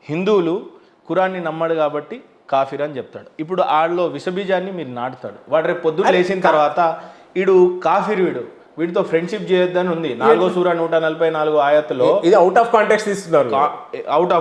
హిందువులు ఖురాన్ని నమ్మడు కాబట్టి కాఫిర్ అని చెప్తాడు. ఇప్పుడు ఆడలో విషబీజాన్ని మీరు నాటుతాడు. వాడు రేపు పొద్దున్న లేచిన తర్వాత వీడు కాఫిర్, వీడితో ఫ్రెండ్షిప్ చేయొద్దని ఉంది. 4వ సూరా 144 ఆయత్తులో. ఇది అవుట్ ఆఫ్ కాంటెక్స్ట్ ఇస్తున్నారు. అవుట్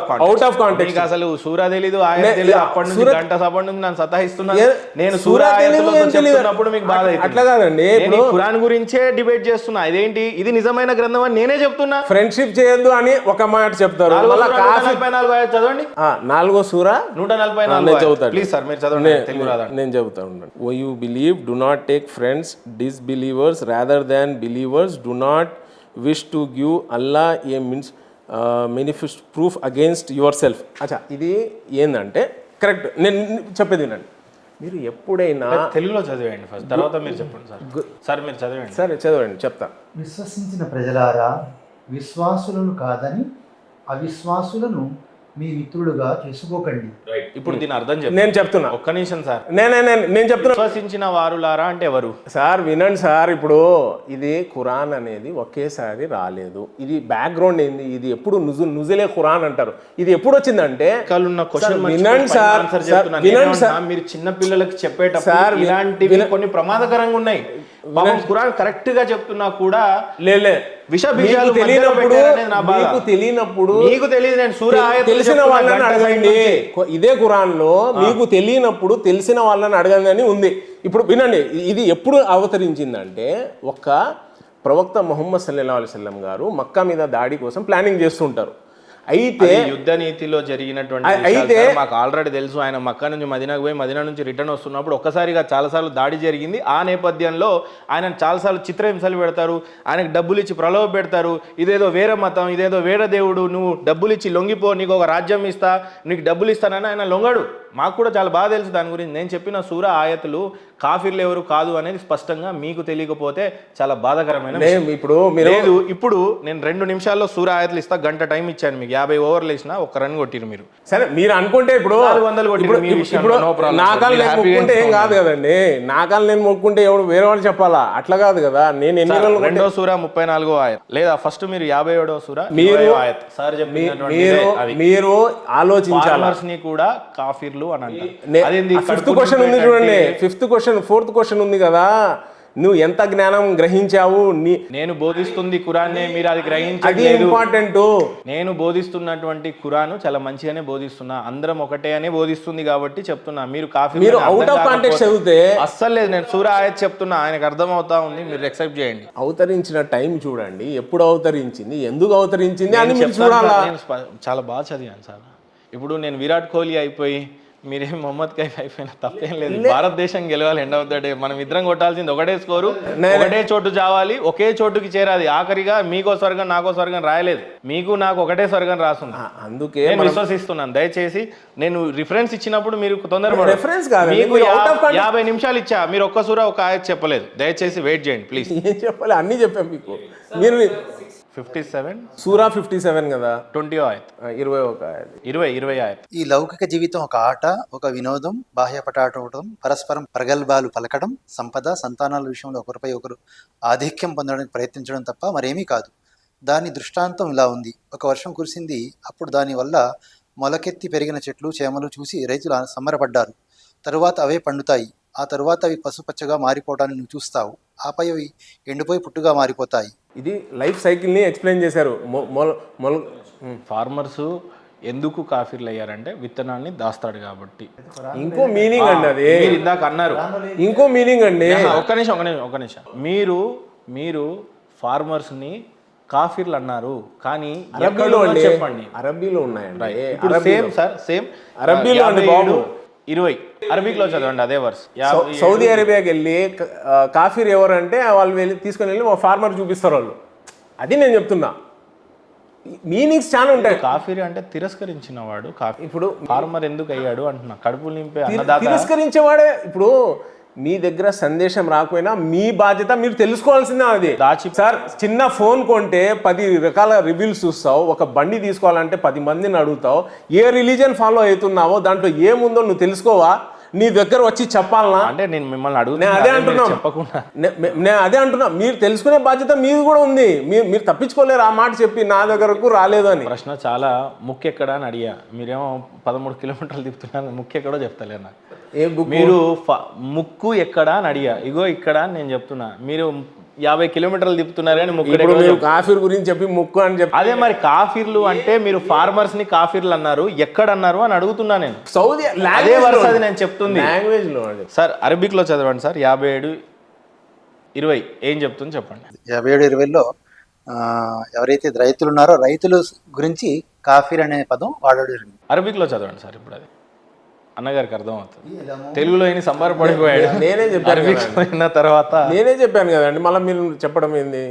ఆఫ్ కాంటెక్స్ట్ అసలు సూరా తెలీదు, ఆయత్ తెలీదు. అప్పటి నుంచి గంట సపటి నుంచి నన్ను సతాయిస్తున్నా. నేను సూరా చెప్తున్నప్పుడు మీకు బాధ అవుతుంది. అట్లా కాదండి, ఖురాన్ గురించే డిబేట్ చేస్తున్నా. ఇదేంటి, ఇది నిజమైన గ్రంథం అని నేనే చెప్తున్నా. ఫ్రెండ్షిప్ చేయొద్దు అని ఒక మాట చెప్తారు. 144 ఆయత్ చదవండి. 4వ సూరా 144 చదువుతాడు. ప్లీజ్ సార్ మీరు చదవండి, తెలుగు రాదా? నేను చెబుతా ఉన్నాను. O you believe do not take friends disbelievers rather than believers, do not wish to give Allah a manifest proof against yourself. అచ్చా, ఇది ఏంటంటే కరెక్ట్. నేను చెప్పేది వినండి. మీరు ఎప్పుడైనా తెలుగులో చదివేయండి ఫస్ట్, తర్వాత మీరు చెప్పండి సార్. సార్ మీరు చదివేయండి. సరే చదవండి, చెప్తా. విశ్వసించిన ప్రజలారా, విశ్వాసులను కాదని అవిశ్వాసులను మీ మిత్రులుగా చేసుకోకండి. ఇప్పుడు దీని అర్థం చెప్పండి. నేను చెప్తున్నా, ఒక్క నిమిషం సార్. నేను చెప్తున్నా. విశ్వసించిన వారులారా అంటే ఎవరు సార్? వినండి సార్. ఇప్పుడు ఇది ఖురాన్ అనేది ఒకేసారి రాలేదు. ఇది బ్యాక్గ్రౌండ్ ఏంది? ఇది ఎప్పుడు నుజులే ఖురాన్ అంటారు. ఇది ఎప్పుడు వచ్చిందంటే వినండి సార్, వినండి సార్. మీరు చిన్న పిల్లలకి చెప్పేటప్పుడు ఇలాంటివి కొన్ని ప్రమాదకరంగా ఉన్నాయి. ఖురాన్ కరెక్ట్ గా చెప్తున్నా కూడా విషబీజాలు తెలియనప్పుడు, మీకు తెలియదు. నేను సూరా తెలిసిన వాళ్ళని అడగండి. ఇదే ఖురాన్ లో మీకు తెలియనప్పుడు తెలిసిన వాళ్ళని అడగండి అని ఉంది. ఇప్పుడు వినండి, ఇది ఎప్పుడు అవతరించిందంటే ఒక ప్రవక్త ముహమ్మద్ సల్లల్లాహు అలైహి వసల్లం గారు మక్కా మీద దాడి కోసం ప్లానింగ్ చేస్తుంటారు. అయితే యుద్ధ నీతిలో జరిగినటువంటి అయితే మాకు ఆల్రెడీ తెలుసు. ఆయన మక్కా నుంచి మదీనాకు పోయి మదీనా నుంచి రిటర్న్ వస్తున్నప్పుడు ఒక్కసారిగా చాలాసార్లు దాడి జరిగింది. ఆ నేపథ్యంలో ఆయన చాలాసార్లు చిత్రహింసలు పెడతారు, ఆయనకు డబ్బులు ఇచ్చి ప్రలోభ పెడతారు. ఇదేదో వేరే మతం, ఇదేదో వేరే దేవుడు, నువ్వు డబ్బులు ఇచ్చి లొంగిపో, నీకు ఒక రాజ్యం ఇస్తా, నీకు డబ్బులు ఇస్తానని ఆయన లొంగడు. మాకు కూడా చాలా బాగా తెలుసు దాని గురించి. నేను చెప్పిన సూరా ఆయతులు కాఫీర్లు ఎవరు కాదు అనేది స్పష్టంగా మీకు తెలియకపోతే చాలా బాధాకరమైన. ఇప్పుడు లేదు, ఇప్పుడు నేను 2 నిమిషాల్లో సూరా ఆయతులు ఇస్తా. గంట టైం ఇచ్చాను మీకు. 50 ఓవర్లు వేసినా 1 రన్ కొట్టిరు మీరు. సరే, మీరు అనుకుంటే ఇప్పుడు 400 కొట్టిరు. నాకాలు నేను మొక్కుంటే ఏం కాదు కదండి. నాకాలు నేను మొక్కుంటే ఎవడు వేరే వాళ్ళు చెప్పాలా? అట్లా కాదు కదా. నేను ఎన్ని 2వ సూరా 34వ ఆయత్ లేదా ఫస్ట్ మీరు 57వ సూరా ఆయత్ సార్ మీరు ఆలోచించాలి కూడా కాఫీర్లు అని అంటారు. ఫిఫ్త్ క్వశ్చన్ ఉంది చూడండి. ఫోర్త్ క్వశ్చన్ ఉంది కదా, నువ్వు ఎంత జ్ఞానం గ్రహించావు? నేను బోధిస్తుంది ఖురాన్నే, మీరు అది గ్రహించలేదు. ఇంపార్టెంట్. నేను బోధిస్తున్నటువంటి ఖురాన్ చాలా మంచిగానే బోధిస్తున్నా, అందరం ఒకటే అనే బోధిస్తుంది కాబట్టి చెప్తున్నా. మీరు మీరు అవుట్ ఆఫ్ కాంటెక్స్ట్ చదివితే అస్సలు లేదు. నేను సూరా ఆయత్ చెప్తున్నా, ఆయనకు అర్థం అవుతా ఉంది, మీరు యాక్సెప్ట్ చేయండి. అవతరించిన టైం చూడండి, ఎప్పుడు అవతరించింది, ఎందుకు అవతరించింది అని మీరు చూడాలా. చాలా బాగా చదివాను సార్. ఇప్పుడు నేను విరాట్ కోహ్లీ అయిపోయి మీరేం మొహమ్మద్ కైఫ్ అయిపోయినా తప్పేం లేదు. భారతదేశం గెలవాలి. ఎండ్ ఆఫ్ ద డే మనం ఇద్దరం కొట్టాల్సింది ఒకటే స్కోరు, ఒకటే చోటు చావాలి, ఒకే చోటుకి చేరాది. ఆఖరిగా మీకో స్వర్గం నాకో స్వర్గం రాయలేదు, మీకు నాకు ఒకటే స్వర్గం రాస్తుంది. అందుకే నేను విశ్వసిస్తున్నాను. దయచేసి నేను రిఫరెన్స్ ఇచ్చినప్పుడు మీరు తొందరపడరు. రిఫరెన్స్ కాదు, మీకు 50 నిమిషాలు ఇచ్చా, మీరు ఒక్క సూరా ఒక ఆయత్ చెప్పలేదు. దయచేసి వెయిట్ చేయండి ప్లీజ్. ఏం చెప్పాలి అన్నీ చెప్పాం మీకు. మీరు 57 సూరా 57 కదా, 20 ఆయత్ 20 ఆయత్. ఈ లౌకిక జీవితం ఒక ఆట, ఒక వినోదం, బాహ్యపటాటం, పరస్పరం ప్రగల్భాలు పలకడం, సంపద సంతానాల విషయంలో ఒకరిపై ఒకరు ఆధిక్యం పొందడానికి ప్రయత్నించడం తప్ప మరేమీ కాదు. దాని దృష్టాంతం ఇలా ఉంది. ఒక వర్షం కురిసింది. అప్పుడు దానివల్ల మొలకెత్తి పెరిగిన చెట్లు చేమలు చూసి రైతులు సంబరపడ్డారు. తరువాత అవే పండుతాయి. ఆ తరువాత అవి పసుపచ్చగా మారిపోవడాన్ని నువ్వు చూస్తావు. ఆపై అవి ఎండిపోయి పుట్టుగా మారిపోతాయి. ఇది లైఫ్ సైకిల్ని ఎక్స్ప్లెయిన్ చేశారు. ఫార్మర్స్ ఎందుకు కాఫీర్లు అయ్యారంటే విత్తనాన్ని దాస్తాడు కాబట్టి. ఇంకో మీనింగ్ అండి అది. ఇందాక అన్నారు ఇంకో మీనింగ్ అండి. ఒక్క నిమిషం. మీరు ఫార్మర్స్ని కాఫీర్లు అన్నారు, కానీ చెప్పండి. అరబీలో ఉన్నాయండి. ఇప్పుడు సేమ్ అరబీలో అండి బాబు. 20 అరబిక్లో చదవండి అదే వర్స్. సౌదీ అరేబియాకి వెళ్ళి కాఫీర్ ఎవరు అంటే వాళ్ళు వెళ్ళి తీసుకొని వెళ్ళి మా ఫార్మర్ చూపిస్తారు వాళ్ళు. అది నేను చెప్తున్నా. మీనింగ్స్ చాలా ఉంటాయి. కాఫీర్ అంటే తిరస్కరించిన వాడు. ఇప్పుడు ఫార్మర్ ఎందుకు అయ్యాడు అంటున్నా, కడుపులు నింపే తిరస్కరించేవాడే. ఇప్పుడు మీ దగ్గర సందేశం రాకపోయినా మీ బాధ్యత మీరు తెలుసుకోవాల్సిందే. అది సార్, చిన్న ఫోన్ కొంటే 10 రకాల రివ్యూస్ చూస్తావు. ఒక బండి తీసుకోవాలంటే 10 మందిని అడుగుతావు. ఏ రిలీజన్ ఫాలో అవుతున్నావో దాంట్లో ఏముందో నువ్వు తెలుసుకోవా? నీ దగ్గర వచ్చి చెప్పాలనా? అంటే నేను మిమ్మల్ని నేను అడుగుతున్నా, అదే అదే మీరు అంటున్నా చెప్పకుండా. నేను అదే అంటున్నా, మీరు తెలుసుకునే బాధ్యత మీది కూడా ఉంది. మీరు తప్పించుకోలేరు ఆ మాట చెప్పి నా దగ్గరకు రాలేదు అని. ప్రశ్న చాలా ముక్కు ఎక్కడ అని అడిగా, మీరేమో 13 కిలోమీటర్లు తిప్పుతున్నారు, ముక్కు ఎక్కడో చెప్తలేరు నాకు. మీరు ముక్కు ఎక్కడ అని అడిగా, ఇగో ఇక్కడ అని నేను చెప్తున్నా, మీరు 50 కిలోమీటర్లు తిప్పుతున్నారు కానీ ముక్కు ఇప్పుడు మీరు కాఫీర్ గురించి చెప్పి ముక్కు అని చెప్పి, అదే మరి కాఫీర్లు అంటే మీరు ఫార్మర్స్ ని కాఫీర్లు అన్నారు, ఎక్కడ అన్నారు అని అడుగుతున్నా నేను. సౌదీ అదే వరుస అది నేను చెప్తుంది. లాంగ్వేజ్ లో సార్ అరబిక్ లో చదవండి సార్, 57:20 ఏం చెప్తుంది చెప్పండి. 57:20లో ఎవరైతే రైతులు ఉన్నారో రైతుల గురించి కాఫీర్ అనే పదం వాడడం జరిగింది. అరబిక్ లో చదవండి సార్, ఇప్పుడు అది అన్నగారికి అర్థం అవుతుంది. తెలుగులో అయిన సంబరపడిపోయాడు. నేనే చెప్పాను అయిన తర్వాత నేనే చెప్పాను కదండి, మళ్ళీ మీరు చెప్పడం ఏంది?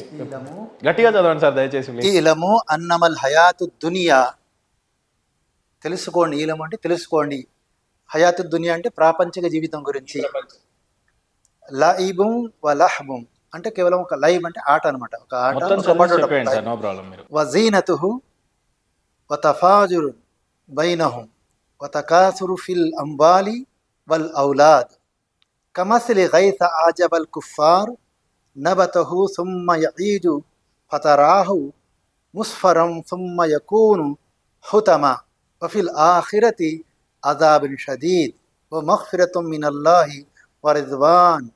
గట్టిగా చదవండి సార్ దయచేసి. ఈలము అన్నమల్ హయాతు దునియా, తెలుసుకోండి. ఈలము అంటే తెలుసుకోండి, హయాతు దునియా అంటే ప్రాపంచిక జీవితం గురించి. లైబుం వ లహ్బుం అంటే కేవలం ఒక లైబ్ అంటే ఆట అనమాట, ఒక ఆట. No problem. మీరు వజీనతుహు వ తఫాజురు బైనహుం వతకాసురు ఫిల్ అంబాలి వల్ ఔలాద్ కమస్లి గైస ఆజబల్ కుఫార్ నబతహు సుమ్మ యఈజు ఫతరాహు ముస్ఫరం సుమ్మ యకూను హుతమా వఫిల్ ఆఖిరతి అజాబున్ షదీద్ వ మగ్ఫిరతుం మినల్లాహి వ రిజ్వాన్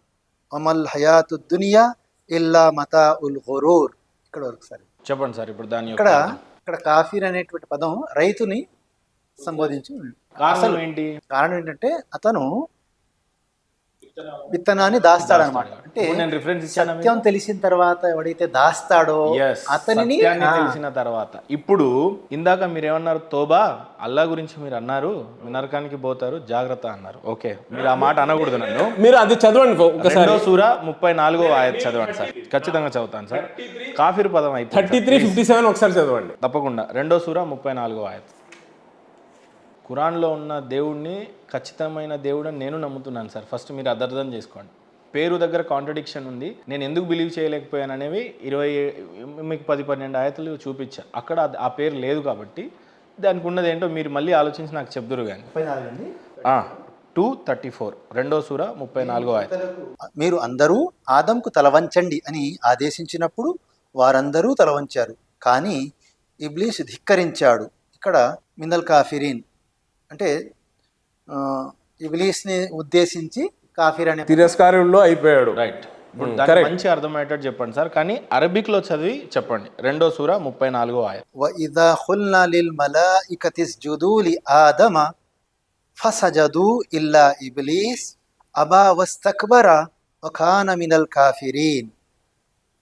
వమల్ హయాతు దునియా ఇల్లా మతాఉల్ గురూర్. ఇక్కడ వరకు సరే చెప్పండి సార్. ఇప్పుడు దాని ఇక్కడ కాఫీర్ అనేటువంటి పదం రైతుని సంబోధించి కారణం ఏంటి? కారణం ఏంటంటే అతను విత్తనాన్ని దాస్తాడనమాట. అంటే నేను రిఫరెన్స్ ఇచ్చాను, సత్యం తెలిసిన తర్వాత ఎవడైతే దాస్తాడో అతనిని తెలిసిన తర్వాత. ఇప్పుడు ఇందాక మీరు ఏమన్నారు, తోబా అల్లా గురించి మీరు అన్నారు, నరకానికి పోతారు జాగ్రత్త అన్నారు. ఓకే, మీరు ఆ మాట అనకూడదు నన్ను. మీరు అది చదవండి ఒకసారి. సూరా 34వ ఆయత్ చదవండి సార్. ఖచ్చితంగా చదువుతాను సార్. కాఫీర్ పదం అయితే 33:57 ఒకసారి చదవండి తప్పకుండా. 2వ సూరా 34వ ఆయత్. ఖురాన్లో ఉన్న దేవుడిని ఖచ్చితమైన దేవుడు అని నేను నమ్ముతున్నాను సార్. ఫస్ట్ మీరు అర్థం చేసుకోండి. పేరు దగ్గర కాంట్రడిక్షన్ ఉంది. నేను ఎందుకు బిలీవ్ చేయలేకపోయాను అనేవి 10-12 ఆయతలు చూపించా. అక్కడ ఆ పేరు లేదు కాబట్టి దానికి ఉన్నది ఏంటో మీరు మళ్ళీ ఆలోచించి నాకు చెప్దురు కానీ. 2:34 2వ సూర 34వ ఆయత్. మీరు అందరూ ఆదంకు తలవంచండి అని ఆదేశించినప్పుడు వారందరూ తలవంచారు, కానీ ఇబ్లీస్ ధిక్కరించాడు. ఇక్కడ మినల్ కాఫిరీన్ అంటే ఇబ్లీస్ని ఉద్దేశించి కాఫీర్ అనే తిరస్కారంలో అయిపోయాడు. రైట్. మంచి అర్థమయ్యేటట్టు చెప్పండి సార్, కానీ అరబిక్ లో చదివి చెప్పండి. 2వ సూర 34వ ఆయత్. వ ఇదా ఖుల్నా లిల్ మలాయికతి ఇస్జుదూ లి ఆదమ ఫసజదు ఇల్లా ఇబ్లీస్ అబా వస్తక్బర వ కాన మినల్ కాఫిరీన్.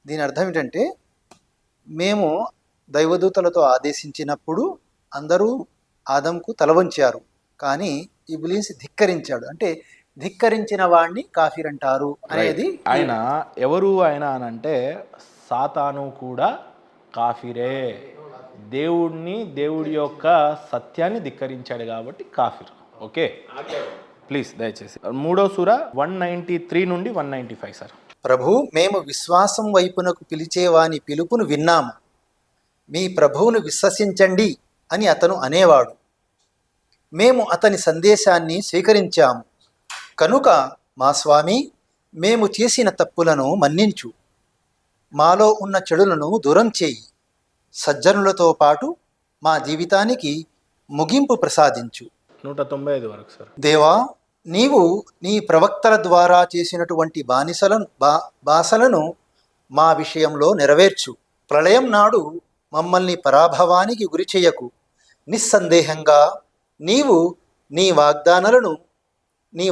దీని అర్థం ఏంటంటే, మేము దైవదూతలతో ఆదేశించినప్పుడు అందరూ ఆదంకు తలవంచారు, కానీ ఇబ్లీస్ ధిక్కరించాడు. అంటే ధిక్కరించిన వాడిని కాఫీర్ అంటారు అనేది. ఆయన ఎవరు ఆయన అని అంటే సాతాను కూడా కాఫీరే. దేవుడి యొక్క సత్యాన్ని ధిక్కరించాడు కాబట్టి కాఫీర్. ఓకే ప్లీజ్ దయచేసి 3వ సూర 193 నుండి 195 సార్. ప్రభు, మేము విశ్వాసం వైపునకు పిలిచేవాని పిలుపును విన్నాము, మీ ప్రభువును విశ్వసించండి అని అతను అనేవాడు. మేము అతని సందేశాన్ని స్వీకరించాము కనుక మా స్వామి, మేము చేసిన తప్పులను మన్నించు, మాలో ఉన్న చెడులను దూరం చేయి, సజ్జనులతో పాటు మా జీవితానికి ముగింపు ప్రసాదించు. 195 వరకు సార్. దేవా, నీవు నీ ప్రవక్తల ద్వారా చేసినటువంటి బాసలను మా విషయంలో నెరవేర్చు. ప్రళయం నాడు మమ్మల్ని పరాభవానికి గురి చేయకు. నిస్సందేహంగా నీవు నీ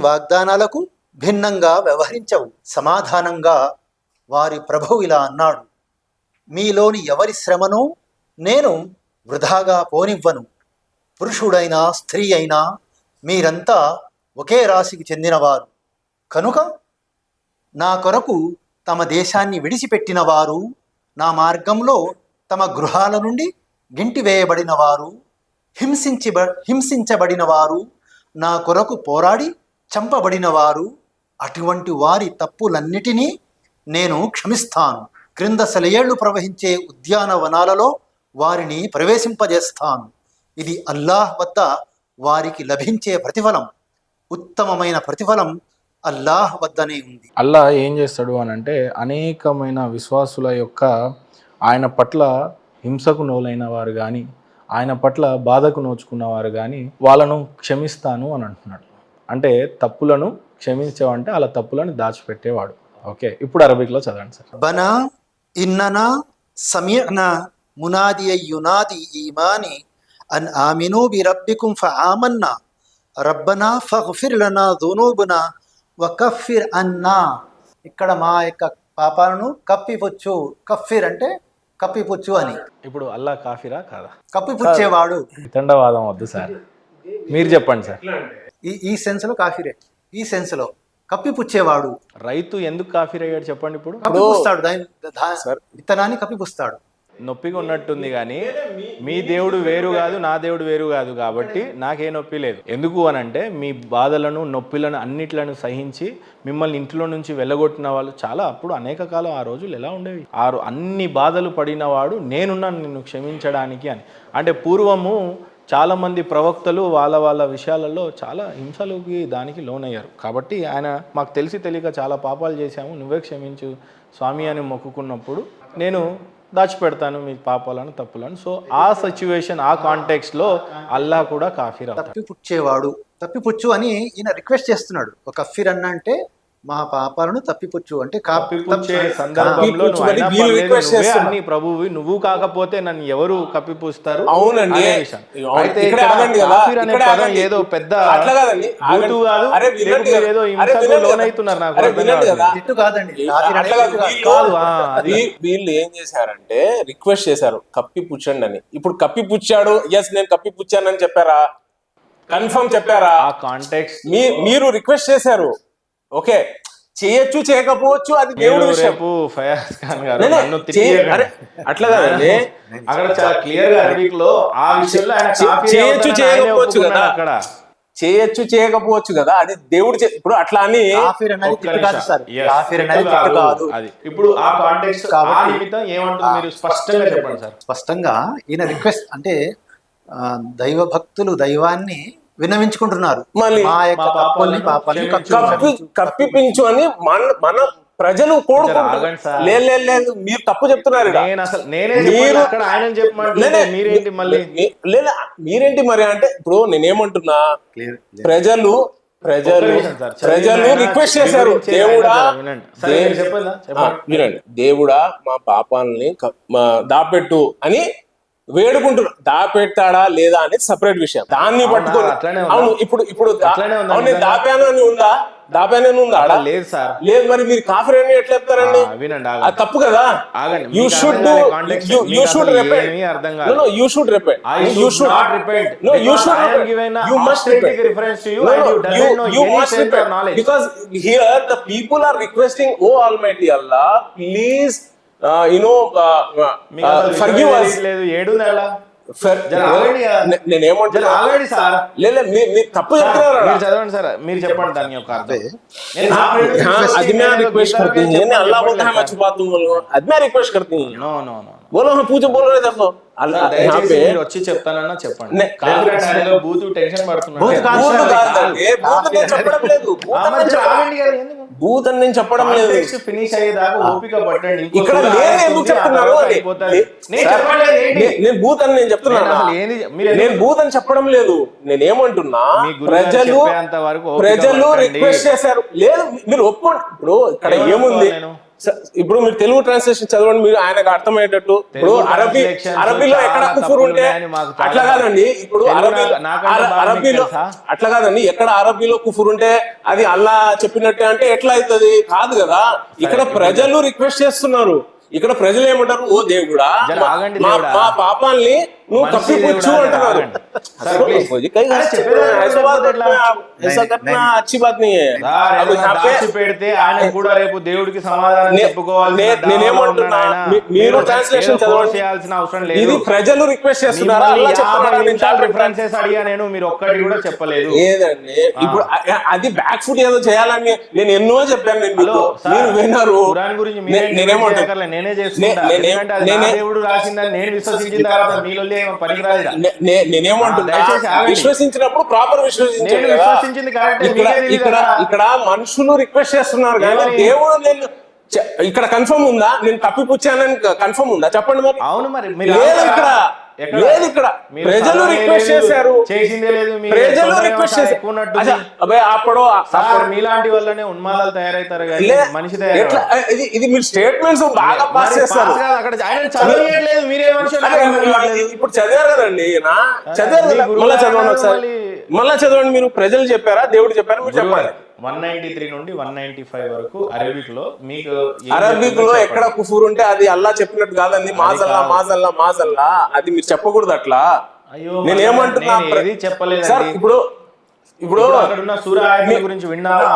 వాగ్దానాలకు భిన్నంగా వ్యవహరించవు. సమాధానంగా వారి ప్రభువు ఇలా అన్నాడు, మీలోని ఎవరి శ్రమను నేను వృధాగా పోనివ్వను. పురుషుడైనా స్త్రీ అయినా మీరంతా ఒకే రాశికి చెందినవారు కనుక నా కొరకు తమ దేశాన్ని విడిచిపెట్టిన వారు, నా మార్గంలో తమ గృహాల నుండి గింటివేయబడిన వారు, హింసించబడిన వారు, నా కొరకు పోరాడి చంపబడిన వారు, అటువంటి వారి తప్పులన్నిటినీ నేను క్షమిస్తాను. క్రింద సెలయేళ్లు ప్రవహించే ఉద్యానవనాలలో వారిని ప్రవేశింపజేస్తాను. ఇది అల్లాహ్ వద్ద వారికి లభించే ప్రతిఫలం. ఉత్తమమైన ప్రతిఫలం అల్లాహ్ వద్దనే ఉంది. అల్లా ఏం చేస్తాడు అని అంటే అనేకమైన విశ్వాసుల యొక్క ఆయన పట్ల హింసకు నోలైన వారు కానీ ఆయన పట్ల బాధకు నోచుకున్నవారు కానీ వాళ్ళను క్షమిస్తాను అని అంటున్నాడు. అంటే తప్పులను క్షమించేవంటే అలా తప్పులను దాచిపెట్టేవాడు. ఓకే, ఇప్పుడు అరబిక్లో చదవండి సార్. బనా ఇన్ననా సమీఅనా మునాదియ యునాది ఈమాని అన్ ఆమినూ బి రబ్బికుం ఫఆమన్నా రబ్బనా ఫగ్ఫిర్ లనా దునూబనా వకఫిర్ అన్నా. ఇక్కడ మా యొక్క పాపాలను కప్పిపుచ్చు. కఫిర్ అంటే కప్పిపుచ్చు అని. ఇప్పుడు అల్లా కాఫీరా కాదా? కప్పిపుచ్చేవాడు. వితండవాదం వద్దు సార్, మీరు చెప్పండి సార్. ఈ సెన్స్లో కాఫీరే, ఈ సెన్స్లో కప్పిపుచ్చేవాడు. రైతు ఎందుకు కాఫీర్ అయ్యాడు చెప్పండి. ఇప్పుడు కప్పిపుస్తాడు, విత్తనాన్ని కప్పిపుస్తాడు. నొప్పిగా ఉన్నట్టుంది కానీ మీ దేవుడు వేరు కాదు, నా దేవుడు వేరు కాదు, కాబట్టి నాకే నొప్పి లేదు. ఎందుకు అనంటే మీ బాధలను నొప్పిలను అన్నిట్లను సహించి మిమ్మల్ని ఇంట్లో నుంచి వెళ్ళగొట్టిన వాళ్ళు చాలా. అప్పుడు అనేక కాలం ఆ రోజులు ఎలా ఉండేవి, అన్ని బాధలు పడినవాడు నేనున్నాను నిన్ను క్షమించడానికి అని. అంటే పూర్వము చాలామంది ప్రవక్తలు వాళ్ళ విషయాలలో చాలా హింసలకి దానికి లోనయ్యారు. కాబట్టి ఆయన మాకు తెలిసి తెలియక చాలా పాపాలు చేశాము, నువ్వే క్షమించు స్వామి అని మొక్కుకున్నప్పుడు నేను దాచిపెడతాను మీ పాపాలను తప్పులను. సో ఆ సిచ్యువేషన్, ఆ కాంటెక్స్లో అల్లా కూడా కాఫీర్ అవుతాడు. తప్పిపుచ్చేవాడు, తప్పిపుచ్చు అని ఈయన రిక్వెస్ట్ చేస్తున్నాడు. ఒక కఫీర్ అన్న అంటే మా పాపాలను తప్పిపుచ్చు అంటే కప్పిపుచ్చే సందర్భంలో అన్ని ప్రభువు, నువ్వు కాకపోతే నన్ను ఎవరు కప్పిపుస్తారు? అవునండి. అయితే ఏదో పెద్ద ఏదో హింసకు లోనవుతున్నారు. నాకు తిట్టు కాదండి. వీళ్ళు ఏం చేశారంటే రిక్వెస్ట్ చేశారు కప్పిపుచ్చండి అని. ఇప్పుడు కప్పిపుచ్చాడు, ఎస్ నేను కప్పిపుచ్చానని చెప్పారా? కన్ఫర్మ్ చెప్పారా? ఆ కాంటెక్స్ట్ మీరు రిక్వెస్ట్ చేశారు. ఓకే, చేయొచ్చు చేయకపోవచ్చు, అది దేవుడి విషయం. అట్లా కాదండి, అక్కడ చాలా క్లియర్ గా అరబిక్లో ఆ విషయంలో చేయొచ్చు చేయకపోవచ్చు కదా, అక్కడ చేయొచ్చు చేయకపోవచ్చు కదా, అది దేవుడు. ఇప్పుడు అట్లా అని అది ఇప్పుడు ఆ కాంటెక్స్ట్ ఏమంటుంది మీరు స్పష్టంగా చెప్పండి సార్. స్పష్టంగా ఈయన రిక్వెస్ట్ అంటే దైవ భక్తులు దైవాన్ని విన్నవించుకుంటున్నారు. కప్పిపించు అని మన ప్రజలు కోరుకుంటున్నారు. లేదు మీరు తప్పు చెప్తున్నారు. మీరేంటి మరి అంటే ఇప్పుడు నేనేమంటున్నా, ప్రజలు రిక్వెస్ట్ చేశారు, వినండి, దేవుడా మా పాపాలని దాపెట్టు అని వేడుకుంటున్నా. దాపెట్టాడా లేదా అనేది సపరేట్ విషయం, దాన్ని పట్టుకొని. అవును, ఇప్పుడు దాపాను అని ఉందా? దాపాను ఉందా? లేదు సార్, లేదు. మరి మీరు కాఫీ అని ఎట్లా చెప్తారండి? అది తప్పు కదా. You should repent. You should repent. You must repent. You must repent because here the people are requesting, oh almighty Allah, please forgive us. నేనేమంటున్నా, తప్పు చదవండి సార్, మీరు చెప్పండి దాని యొక్క అర్థం. అది मैं रिक्वेस्ट करती हूँ, अल्लाह बोलता है मैं छुपाता हूँ, అది मैं रिक्वेस्ट करती हूँ. नो नो नो बोलो हम पूछो, बोल रहे देखो వచ్చి చెప్తానన్నా చెప్పండి. బూతు టెన్షన్ పడుతున్నాడు. బూత్ అని నేను చెప్పడం లేదు. ఫినిష్ అయ్యేదాకా ఓపిక పట్టండి. ఇక్కడ ఎందుకు చెప్తున్నారు? నేను బూత్ అని నేను చెప్తున్నాను. నేను బూత్ అని చెప్పడం లేదు. నేనేమంటున్నా, ప్రజలు రిక్వెస్ట్ చేశారు. లేదు మీరు ఒప్పుకోండి. ఇప్పుడు ఇక్కడ ఏముంది, ఇప్పుడు మీరు తెలుగు ట్రాన్స్లేషన్ చదవండి, మీరు ఆయనకు అర్థమయ్యేటట్టు. ఇప్పుడు అరబీలో ఎక్కడ కుఫుర్ ఉంటే అట్లా కాదండి. ఇప్పుడు అరబీలో అట్లా కాదండి, ఎక్కడ అరబీలో కుఫుర్ ఉంటే అది అల్లా చెప్పినట్టే అంటే ఎట్లా అవుతుంది? కాదు కదా. ఇక్కడ ప్రజలు రిక్వెస్ట్ చేస్తున్నారు. ఇక్కడ ప్రజలు ఏమంటారు, ఓ దేవుడా మా పాపాల్ని నువ్వు కప్పిపుచ్చు అంటున్నారు. పెడితే ఆయన కూడా రేపు దేవుడికి సమాధానం చెప్పుకోవాలి. నేనేమంటున్నా, మీరు ట్రాన్స్లేషన్ చేయాల్సిన అవసరం లేదు. ఇది ప్రజలు రిక్వెస్ట్ చేస్తున్నారు. రిఫరెన్సెస్ అడిగా నేను, మీరు ఒక్కటి కూడా చెప్పలేదు. లేదండి, ఇప్పుడు అది బ్యాక్ ఫుట్ ఏదో చేయాలని నేను ఎన్నో చెప్పాను. మీరు విన్నారు. గురించి నేనే చేసుకుంటా. దేవుడు రాసిందని నేను విశ్వసించిన తర్వాత మీలో పనికిరాదు. నేనేమంటున్నా, దయచేసి ఆగండి. విశ్వసించినప్పుడు ప్రాపర్ విశ్వసించాడు నేను కదా. విశ్వసించింది కరెక్టే, ఇక్కడ మీకే తెలీదు ఇక్కడ కదా. ఇక్కడ మనుషులు రిక్వెస్ట్ చేస్తున్నారు కానీ ఏమని? దేవుడు నేను ఇక్కడ కన్ఫర్మ్ ఉందా, నేను తప్పిపుచ్చానని కన్ఫర్మ్ ఉందా చెప్పండి మరి. అవును మరి లేదు ఇక్కడ, లేదు ఇక్కడ. ప్రజలు రిక్వెస్ట్ చేశారు, చేసిందే లేదు, ప్రజలు రిక్వెస్ట్ చేశారు. అప్పుడు మీలాంటి వల్లనే ఉన్మాదాలు తయారైతారు కానీ మనిషి ఎట్లా ఇది మీరు స్టేట్మెంట్స్ బాగా పాస్ చేస్తారు. అక్కడ ఆయన చదవలేదు, మీరే మనిషి ఇప్పుడు చదివారు కదండి, చదివారు కదా, మళ్ళీ చదవండి ఒకసారి, మళ్ళీ చదవండి. మీరు ప్రజలు చెప్పారా, దేవుడు చెప్పారా, మీరు చెప్పాలి. 193 నుండి 195 వరకు అరబిక్ లో మీకు అరబిక్ లో ఎక్కడ కుఫూర్ ఉంటే అది అల్లా చెప్పినట్టు కాదండి. మాజల్లా మాజల్లా మాజల్లా అది మీరు చెప్పకూడదు అట్లా. అయ్యో నేను ఏమంటున్నా చెప్పలేదు సార్. ఇప్పుడు అక్కడున్న సూర్య గురించి విన్నారా?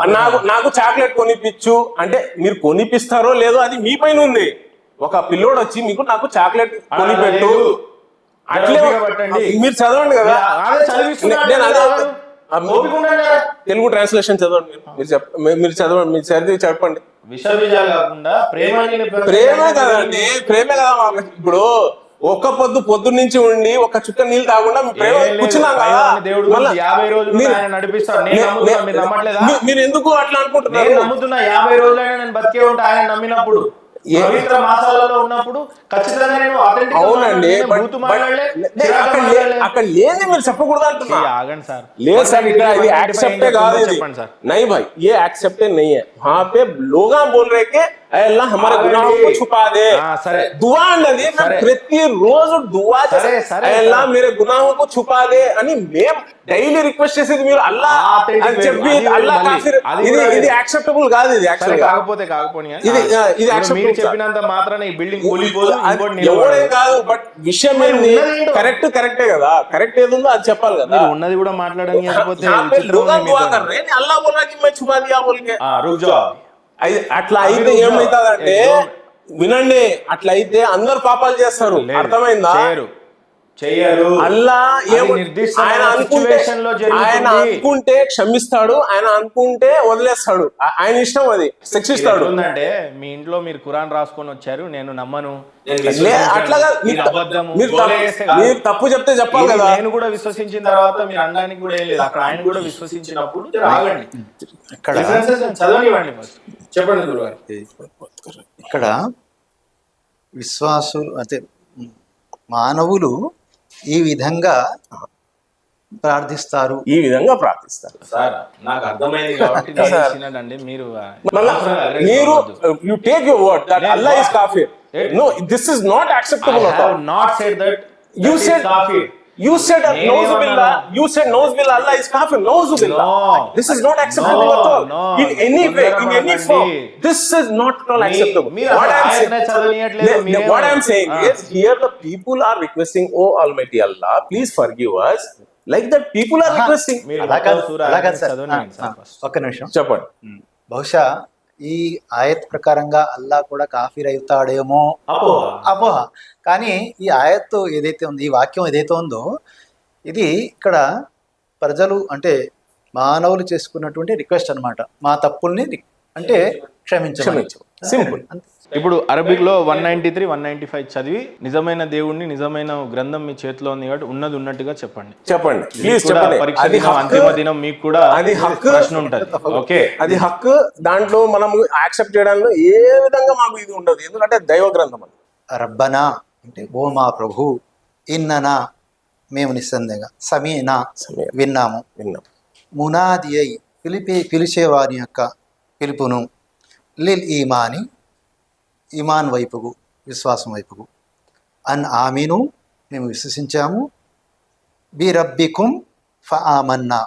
నాకు చాక్లెట్ కొనిపించు అంటే మీరు కొనిపిస్తారో లేదో అది మీ పైన ఉంది. ఒక పిల్లోడు వచ్చి మీకు నాకు చాక్లెట్ కొనిపెట్టు అట్లే మీరు చదవండి కదా. తెలుగు ట్రాన్స్లేషన్ చదవండి, మీరు చదవండి, మీరు చదివి చెప్పండి. విషబీజాలు కాకుండా ప్రేమే కదండి, ప్రేమే కదా. ఇప్పుడు ఒక్క పొద్దు నుంచి ఉండి ఒక చుక్క నీళ్ళు తాగకుండా ప్రేమ కూర్చున్నాం కదా. మీరు ఎందుకు అట్లా అనుకుంటున్నారు? నమ్ముతున్నా 50 రోజులైనా నేను బతికే ఉంటా ఆయన నమ్మినప్పుడు. పవిత్ర మాసాలలో ఉన్నప్పుడు ఖచ్చితంగా నేను అవునండి, అక్కడ లేని మీరు చెప్పకూడదు అంటున్నా. ఆగండి సార్, లేదు సార్, ఇక్కడ ఇది యాక్సెప్టే కాదు. చెప్పండి సార్. नहीं भाई ये एक्सेप्टेड नहीं है. वहां पे लोग बोल रहे कि अल्लाह हमारे गुनाहों को छुपा दे. दुआ అన్నది ప్రతి రోజు దువా చేస్తే అల్లాహ్ मेरे गुनाहों को छुपा दे అని మేము డైలీ రిక్వెస్ట్ చేసేది. మీరు అల్లాహ్ అని చెప్పి అల్లాహ్ కాఫిర్, ఇది యాక్సెప్టబుల్ కాదు. ఇది యాక్చువల్ కాకపోని ఇది యాక్సెప్టబుల్ చెప్పినంత మాత్రాన ఈ బిల్డింగ్ కూలిపోదు. ఎవరేం కాదు, బట్ విషయం ఏంది? కరెక్టే కదా. కరెక్ట్ ఏది ఉందో అది చెప్పాలి కదా. ఉన్నది కూడా మాట్లాడని అల్లాహ్ బోల్ రहा कि मैं छुपा दिया बोल के रुक जाओ. అట్లా అయితే ఏమైతుందంటే వినండి, అట్లా అయితే అందరు పాపాలు చేస్తారు. అర్థమైందా? చేయరు. అల్లా ఆయన అనుకుంటే క్షమిస్తాడు, ఆయన అనుకుంటే వదిలేస్తాడు. ఆయన ఇష్టం, అది శిక్షిస్తాడు. అంటే మీ ఇంట్లో మీరు ఖురాన్ రాసుకొని వచ్చారు, నేను నమ్మను, అట్లాగా మీరు తప్పు చెప్తే చెప్పాలి కదా. నేను కూడా విశ్వసించిన తర్వాత మీరు అనడానికి కూడా ఏం లేదు. అక్కడ ఆయన కూడా విశ్వసించినప్పుడు చదవనివ్వండి, చెప్పండి గురుగారు. ఇక్కడ విశ్వాసులు అంటే మానవులు ఈ విధంగా ప్రార్థిస్తారు, సార్. నాకు అర్థమైంది కాబట్టి మీరు you take your word that Allah is kafir. No, this is not acceptable. I have not said that you said kafir. You said Nauzubillah. You said Nauzubillah, Allah is kafir. Nauzubillah. This is not acceptable at all. In any way, in any form, this is not at all acceptable. What I am saying is, here the people are requesting, oh Almighty Allah, please forgive us. Like that people are requesting. ఒక్క నిమిషం చెప్పండి. బహుశా ఈ ఆయత్ ప్రకారంగా అల్లా కూడా కాఫీర్ అవుతాడేమో అపోహ. కానీ ఈ ఆయత్ ఏదైతే ఉంది, ఈ వాక్యం ఏదైతే ఉందో, ఇది ఇక్కడ ప్రజలు అంటే మానవులు చేసుకున్నటువంటి రిక్వెస్ట్ అన్నమాట. మా తప్పుల్ని అంటే క్షమించమని. సింపుల్. ఇప్పుడు అరబిక్ లో 193, 195 చదివి నిజమైన దేవుణ్ణి, నిజమైన గ్రంథం మీ చేతిలో ఉంది కాబట్టి ఉన్నది ఉన్నట్టుగా చెప్పండి. పరీక్ష అంతిమ దినం మీకు కూడా అది హక్కు ప్రశ్న ఉంటది. ఓకే, అది హక్కు. దాంట్లో మనం యాక్సెప్ట్ చేయడంలో ఏ విధంగా మాకు ఇది ఉండదు, ఎందుకంటే దైవ గ్రంథం. రబ్బనా అంటే ఓ మా ప్రభు, ఇన్ననా మేము నిస్సందేహంగా, సమీనా విన్నాము, మునాది అయి పిలిచేవారి యొక్క పిలుపును, లిల్ ఈమాని ఈమాన్ వైపుకు, విశ్వాసం వైపుకు, అన్ ఆమీను మేము విశ్వసించాము, బి రబ్బికుం ఫ ఆమన్నా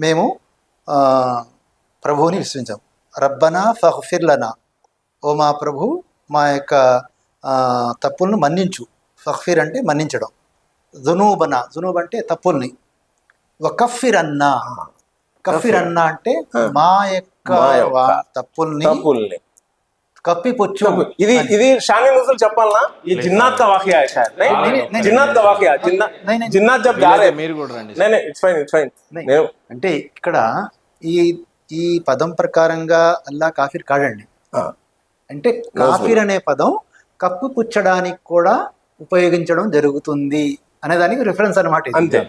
మేము ప్రభువుని విశ్వసించాము, రబ్బనా ఫగ్ఫిర్ లనా ఓ మా ప్రభు మా యొక్క తప్పులను మన్నించు, ఫగ్ఫిర్ అంటే మన్నించడం, జునూబనా జునూబ్ అంటే తప్పుల్ని, వకఫిర్ అన్నా కఫిర్ అన్నా అంటే మా యొక్క తప్పుల్ని కప్పిపుచ్చు. ఇది షాని నుజుల్ చెప్పాలనా? ఈ జిన్నాత్ కా వాకియా హై షాయద్. नहीं జిన్నాత్ కా వాకియా, జిన్నాత్ జబ్ जा रहे మీరు కూడా రండి. नहीं इट्स फाइन. అంటే ఇక్కడ ఈ పదం ప్రకారంగా అల్లా కాఫిర్ కాడండి. అంటే కాఫిర్ అనే పదం కప్పిపుచ్చడానికి కూడా ఉపయోగించడం జరుగుతుంది అనే దానికి రిఫరెన్స్ అనమాట ఇది. అంతే.